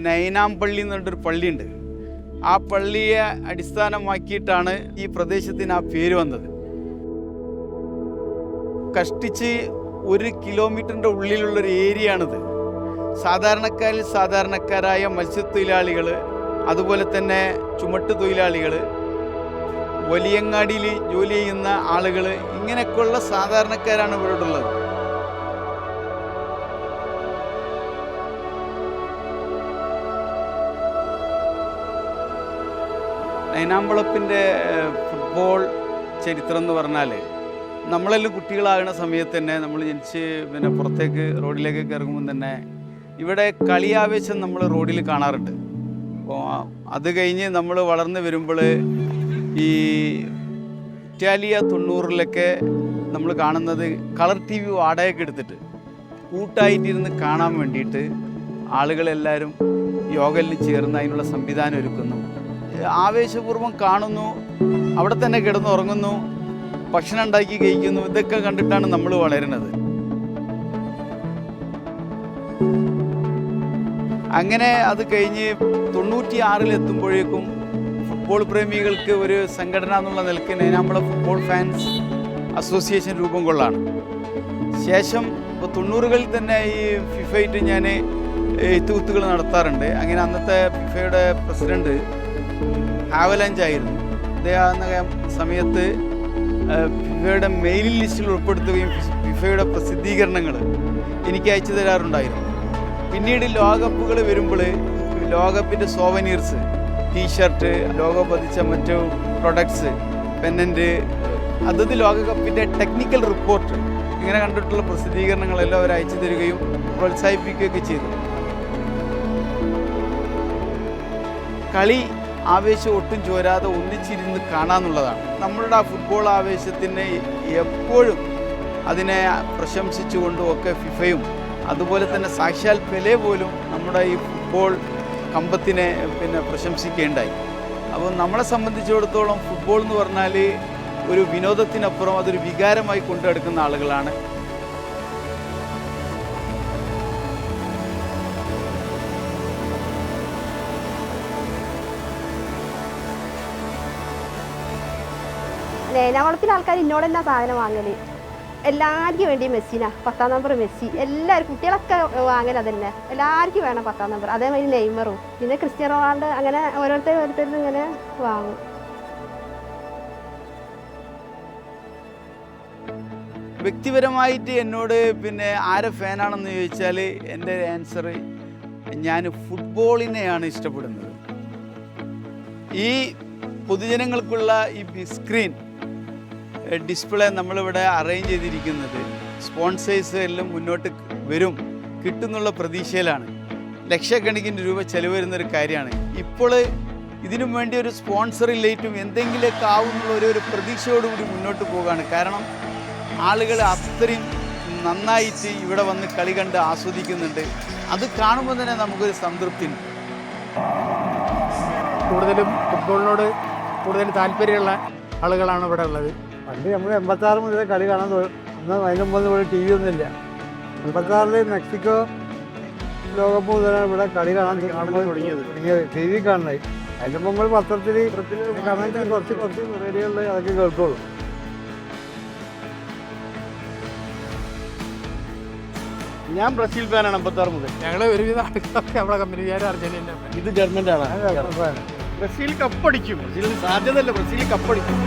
നൈനാംപള്ളി എന്നൊരു പള്ളിയുണ്ട്. ആ പള്ളിയെ അടിസ്ഥാനമാക്കിയിട്ടാണ് ഈ പ്രദേശത്തിന് ആ പേര് വന്നത്. കഷ്ടിച്ച് 1 കിലോമീറ്ററിൻ്റെ ഉള്ളിലുള്ളൊരു ഏരിയയാണിത്. സാധാരണക്കാരിൽ സാധാരണക്കാരായ മത്സ്യത്തൊഴിലാളികൾ, അതുപോലെ തന്നെ ചുമട്ട് തൊഴിലാളികൾ, വലിയങ്ങാടിയിൽ ജോലി ചെയ്യുന്ന ആളുകൾ, ഇങ്ങനെയൊക്കെയുള്ള സാധാരണക്കാരാണ് ഇവരോടുള്ളത്. നൈനാമ്പളപ്പിൻ്റെ ഫുട്ബോൾ ചരിത്രം എന്ന് പറഞ്ഞാൽ, നമ്മളെല്ലാം കുട്ടികളാകുന്ന സമയത്ത് തന്നെ നമ്മൾ ജനിച്ച് പുറത്തേക്ക് റോഡിലേക്കൊക്കെ ഇറങ്ങുമ്പോൾ തന്നെ ഇവിടെ കളിയാവേശം നമ്മൾ റോഡിൽ കാണാറുണ്ട്. അപ്പോൾ അത് കഴിഞ്ഞ് നമ്മൾ വളർന്ന് വരുമ്പോൾ ഈ ഇറ്റാലിയ 90-ലൊക്കെ നമ്മൾ കാണുന്നത് കളർ TV വാടകയ്ക്ക് എടുത്തിട്ട് കൂട്ടായിട്ടിരുന്ന് കാണാൻ വേണ്ടിയിട്ട് ആളുകളെല്ലാവരും യോഗയിൽ ചേർന്ന് അതിനുള്ള സംവിധാനം ഒരുക്കുന്നു. ആവേശപൂർവ്വം കാണുന്നു, അവിടെ തന്നെ കിടന്നുറങ്ങുന്നു, ഭക്ഷണം ഉണ്ടാക്കി കഴിക്കുന്നു. ഇതൊക്കെ കണ്ടിട്ടാണ് നമ്മൾ വളരുന്നത്. അങ്ങനെ അത് കഴിഞ്ഞ് 96-ലെത്തുമ്പോഴേക്കും ഫുട്ബോൾ പ്രേമികൾക്ക് ഒരു സംഘടന എന്നുള്ള നിലയ്ക്ക് നൈനാമ്പളം ഫുട്ബോൾ ഫാൻസ് അസോസിയേഷൻ രൂപം കൊള്ളാണ്. ശേഷം ഇപ്പോൾ 90-കളിൽ തന്നെ ഈ ഫിഫയായിട്ട് ഞാൻ എഴുത്തുകുത്തുകൾ നടത്താറുണ്ട്. അങ്ങനെ അന്നത്തെ ഫിഫയുടെ പ്രസിഡന്റ് ഹാവലഞ്ച് ആയിരുന്നു. അദ്ദേഹം സമയത്ത് ഫിഫയുടെ മെയിൽ ലിസ്റ്റിൽ ഉൾപ്പെടുത്തുകയും ഫിഫയുടെ പ്രസിദ്ധീകരണങ്ങൾ എനിക്ക് അയച്ചു തരാറുണ്ടായിരുന്നു. പിന്നീട് ലോകകപ്പുകൾ വരുമ്പോൾ ലോകകപ്പിൻ്റെ സോവനീർസ്, ടീഷർട്ട്, ലോഗോ പതിച്ച മറ്റു പ്രൊഡക്ട്സ്, പെന്നൻ്റ്, അതത് ലോകകപ്പിൻ്റെ ടെക്നിക്കൽ റിപ്പോർട്ട്, ഇങ്ങനെ കണ്ടിട്ടുള്ള പ്രസിദ്ധീകരണങ്ങളെല്ലാം അവർ അയച്ചു തരികയും പ്രോത്സാഹിപ്പിക്കുകയൊക്കെ ചെയ്തു. കളി ആവേശം ഒട്ടും ചോരാതെ ഒന്നിച്ചിരുന്ന് കാണാമെന്നുള്ളതാണ്. നമ്മളുടെ ആ ഫുട്ബോൾ ആവേശത്തിന് എപ്പോഴും അതിനെ പ്രശംസിച്ചുകൊണ്ടും ഒക്കെ ഫിഫയും അതുപോലെ തന്നെ സാക്ഷാൽ പെലെ പോലും നമ്മുടെ ഈ ഫുട്ബോൾ കമ്പത്തിനെ പ്രശംസിക്കേണ്ടായി. അപ്പോൾ നമ്മളെ സംബന്ധിച്ചിടത്തോളം ഫുട്ബോൾ എന്ന് പറഞ്ഞാൽ ഒരു വിനോദത്തിനപ്പുറം അതൊരു വികാരമായി കൊണ്ടുനടക്കുന്ന ആളുകളാണ്. നൈനാമ്പളത്തിലെ ആൾക്കാർ എന്നോട് തന്നെ സാധനം വാങ്ങല്. എല്ലാവർക്കും വേണ്ടി മെസ്സിനാ 10ാം നമ്പർ മെസ്സി. എല്ലാവരും കുട്ടികളൊക്കെ വാങ്ങൽ അതന്നെ. എല്ലാവർക്കും വേണം 10ാം നമ്പർ. അതേമാതിരി നെയ്മറും, പിന്നെ ക്രിസ്ത്യാനോ റൊണാൾഡോ, അങ്ങനെ ഓരോരുത്തരും ഇങ്ങനെ വാങ്ങും. വ്യക്തിപരമായിട്ട് എന്നോട് ആരെ ഫാനാണെന്ന് ചോദിച്ചാൽ എൻ്റെ ആൻസർ, ഞാൻ ഫുട്ബോളിനെയാണ് ഇഷ്ടപ്പെടുന്നത്. ഈ പൊതുജനങ്ങൾക്കുള്ള ഈ ബിഗ് സ്ക്രീൻ ഡിസ്പ്ലേ നമ്മളിവിടെ അറേഞ്ച് ചെയ്തിരിക്കുന്നത് സ്പോൺസേഴ്സ് എല്ലാം മുന്നോട്ട് വരും കിട്ടുന്നുള്ള പ്രതീക്ഷയിലാണ്. ലക്ഷക്കണക്കിന് രൂപ ചെലവ് വരുന്നൊരു കാര്യമാണ്. ഇപ്പോൾ ഇതിനു വേണ്ടി ഒരു സ്പോൺസർ ഇല്ലേറ്റും എന്തെങ്കിലുമൊക്കെ ആവുന്നുള്ള ഒരു പ്രതീക്ഷയോടുകൂടി മുന്നോട്ട് പോവുകയാണ്. കാരണം ആളുകൾ അത്രയും നന്നായിട്ട് ഇവിടെ വന്ന് കളി കണ്ട് ആസ്വദിക്കുന്നുണ്ട്. അത് കാണുമ്പോൾ തന്നെ നമുക്കൊരു സംതൃപ്തി ഉണ്ട്. കൂടുതലും ഫുട്ബോളിനോട് കൂടുതൽ താല്പര്യമുള്ള ആളുകളാണ് ഇവിടെ ഉള്ളത്. പണ്ട് നമ്മൾ 86 മുതൽ കളി കാണാൻ എന്നാൽ അതിന് മുമ്പ് ഇവിടെ TV ഒന്നുമില്ല. 86-ൽ മെക്സിക്കോ ലോകകപ്പ് മുതലാണ് ഇവിടെ കളി കാണാൻ തുടങ്ങിയത്. TV കാണുന്നത്. അതിൻ്റെ മുമ്പ് നമ്മൾ പത്രത്തിൽ കമൻറ്റ് കുറച്ച് റേഡിയോകളിൽ അതൊക്കെ കേൾക്കുള്ളൂ. ഞാൻ ബ്രസീൽ ഫാനാണ് 56 മുതൽ. ഞങ്ങൾ ഒരുവിധ ആൾക്കാർക്ക് നമ്മളെ കമ്പനിക്കാർ അർജന്റീന. ഇത് ജർമ്മനാണ്. ബ്രസീൽ കപ്പടിക്കും. ബ്രസീലിന് സാധ്യതയല്ല, ബ്രസീൽ കപ്പടിക്കും.